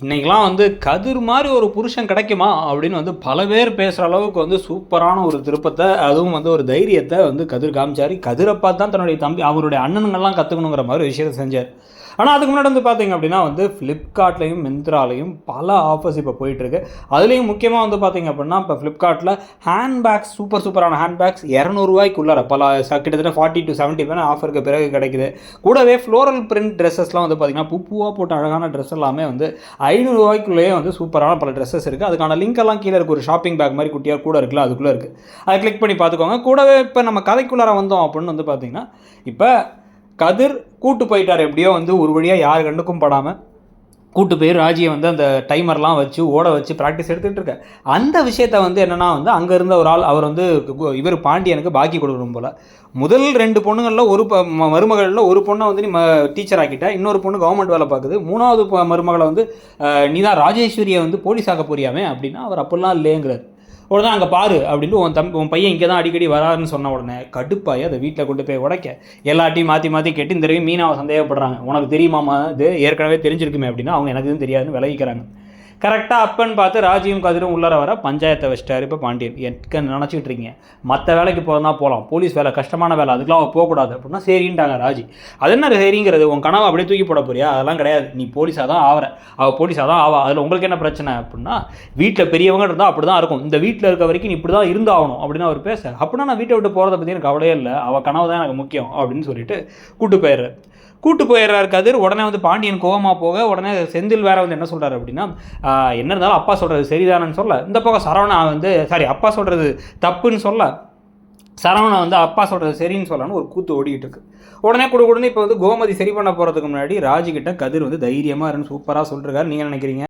இன்றைக்கெலாம் வந்து கதிர் மாதிரி ஒரு புருஷன் கிடைக்குமா அப்படின்னு வந்து பல பேர் பேசுகிற அளவுக்கு வந்து சூப்பரான ஒரு திருப்பத்தை, அதுவும் வந்து ஒரு தைரியத்தை வந்து கதிர் காமிச்சார். கதிரை பார்த்து தான் தன்னுடைய தம்பி அவருடைய அண்ணனுங்கள்லாம் கற்றுக்கணுங்கிற மாதிரி விஷயத்தை செஞ்சார். ஆனால் அதுக்கு முன்னாடி வந்து பார்த்தீங்க அப்படின்னா வந்து ஃப்ளிப்கார்ட்லேயும் மிந்த்ராலையும் பல ஆஃபர்ஸ் இப்போ போயிட்டுருக்கு. அதுலேயும் முக்கியமாக வந்து பார்த்தீங்க அப்படின்னா இப்போ ஃப்ளிப்கார்ட்டில் ஹேண்ட்பேக்ஸ் சூப்பரான ஹேண்ட்பேக்ஸ் ₹200 பல கிட்டத்தட்ட 40 to 70 ஆஃபருக்கு பிறகு கிடைக்குது. கூடவே ஃப்ளோரல் பிரிண்ட் ட்ரெஸ்ஸஸ்லாம் வந்து பார்த்தீங்கன்னா பூவாக போட்ட அழகான ட்ரெஸ் எல்லாமே வந்து ₹500 வந்து சூப்பரான பல ட்ரெஸ்ஸஸ் இருக்குது. அதுக்கான லிங்க் எல்லாம் கீழே இருக்குது. ஒரு ஷாப்பிங் பேக் மாதிரி குட்டியாக கூட இருக்குல்ல, அதுக்குள்ளே இருக்குது. அதை கிளிக் பண்ணி பார்த்துக்கோங்க. கூடவே இப்போ நம்ம கதைக்குள்ளார வந்தோம் அப்படின்னு வந்து பார்த்தீங்கன்னா இப்போ கதிர் கூட்டு போயிட்டார். எப்படியோ வந்து ஒரு வழியாக யார் கண்டுக்கும் படாமல் கூட்டு போய் ராஜியை வந்து அந்த டைமர்லாம் வச்சு ஓட வச்சு ப்ராக்டிஸ் எடுத்துகிட்டு இருக்க அந்த விஷயத்த வந்து என்னென்னா வந்து அங்கே இருந்த ஒரு ஆள் அவர் வந்து இவர் பாண்டியனுக்கு பாக்கி கொடுக்கணும் போல். முதல் 2 பொண்ணுங்களில் ஒரு மருமகளில் ஒரு பொண்ணை வந்து நீ டீச்சர் ஆக்கிட்ட, இன்னொரு பொண்ணு கவர்மெண்ட் வேலை பார்க்குது, 3வது மருமகளை வந்து நீ தான் ராஜேஸ்வரியை வந்து போலீஸ் ஆக்க போறியாமே அப்படின்னா அவர் அப்படிலாம் இல்லைங்கிறார். உடனே அங்கே பாரு அப்படின்ட்டு உன் பையன் இங்கே தான் அடிக்கடி வராருன்னு சொன்ன உடனே கடுப்பாய் அதை வீட்டில் கொண்டு போய் உடைக்க எல்லாட்டையும் மாற்றி கேட்டு இந்த தடவை மீனாவை சந்தேகப்படுறாங்க. உனக்கு தெரியுமாமா இது ஏற்கனவே தெரிஞ்சிருக்குமே அப்படின்னா அவங்க எனக்கு எதுவும் தெரியாதுன்னு விலகிக்கிறாங்க. கரெக்டாக அப்பன்னு பார்த்து ராஜியும் கதிரும் உள்ளார வர பஞ்சாயத்தை வச்சிட்டாரு. இப்போ பாண்டியன் எக்க நினச்சிட்டு இருக்கீங்க, மற்ற வேலைக்கு போகிறதா போகலாம், போலீஸ் வேலை கஷ்டமான வேலை, அதுக்கெலாம் அவள் போகக்கூடாது அப்படின்னா சரின்ட்டாங்க ராஜி. அது என்ன சரிங்கிறது, உன் கனவை அப்படியே தூக்கி போட போறியா? அதெல்லாம் கிடையாது, நீ போலீஸாக தான் ஆகிற, அவள் போலீஸாக தான் ஆவா, அதில் உங்களுக்கு என்ன பிரச்சனை அப்படின்னா வீட்டில் பெரியவங்க இருந்தால் அப்படி தான் இருக்கும், இந்த வீட்டில் இருக்க வரைக்கும் நீ இப்படி தான் இருந்தாகணும் அப்படின்னு அவர் பேச, அப்படின்னா நான் வீட்டை விட்டு போகிறத பற்றி எனக்கு கவலையே இல்லை, அவள் கனவு தான் எனக்கு முக்கியம் அப்படின்னு சொல்லிட்டு கூட்டு போயிடுறாரு கதிர். உடனே வந்து பாண்டியன் கோவமாக போக உடனே செந்தில் வேற வந்து என்ன சொல்கிறார் அப்படின்னா என்ன இருந்தாலும் அப்பா சொல்கிறது சரிதானன்னு சொல்ல, இந்த பக்கம் சரவணா வந்து அப்பா சொல்கிறது தப்புன்னு சொல்ல, சரவணா வந்து அப்பா சொல்கிறது சரின்னு சொல்லலான்னு ஒரு கூத்து ஓடிக்கிட்டு இருக்கு. உடனே இப்போ வந்து கோமதி சரி பண்ண போகிறதுக்கு முன்னாடி ராஜிக்கிட்ட கதிர் வந்து தைரியமாக இருந்து சூப்பராக சொல்லிருக்காரு. நீங்கள் நினைக்கிறீங்க?